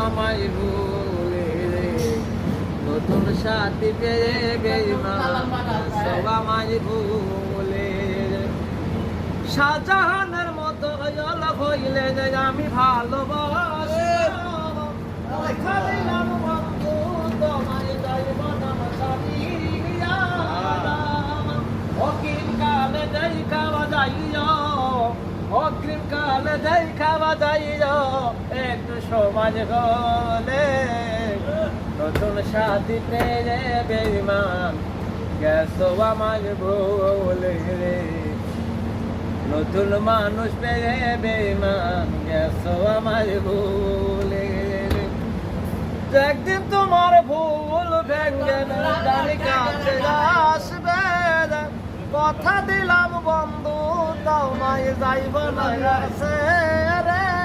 আমায় ভুলে রে নতুন সাথী পেয়ে বেঈমান সব আমায় ভুলে রে শাহজাহানের মতো অলগ হইলে যে আমি ভালোবাসি খাইলাম বন্ধু তোমায় যাইব না সারিয়া অগ্রিম কালে যাই খাওয়া যাইও অগ্রিম কালে যাই খাওয়া যাইও একটু সমাজ হলে নতুন সাথী পেয়ে বেঈমান গেছো আমার ভুলে রে নতুন মানুষ পেয়ে বেঈমান গেছো আমার ভুলে রে একদিন তোমার ভুল ভেঙ্গে জানি কাছে আসবে কথা দিলাম বন্ধু তোমায় যাইব না রে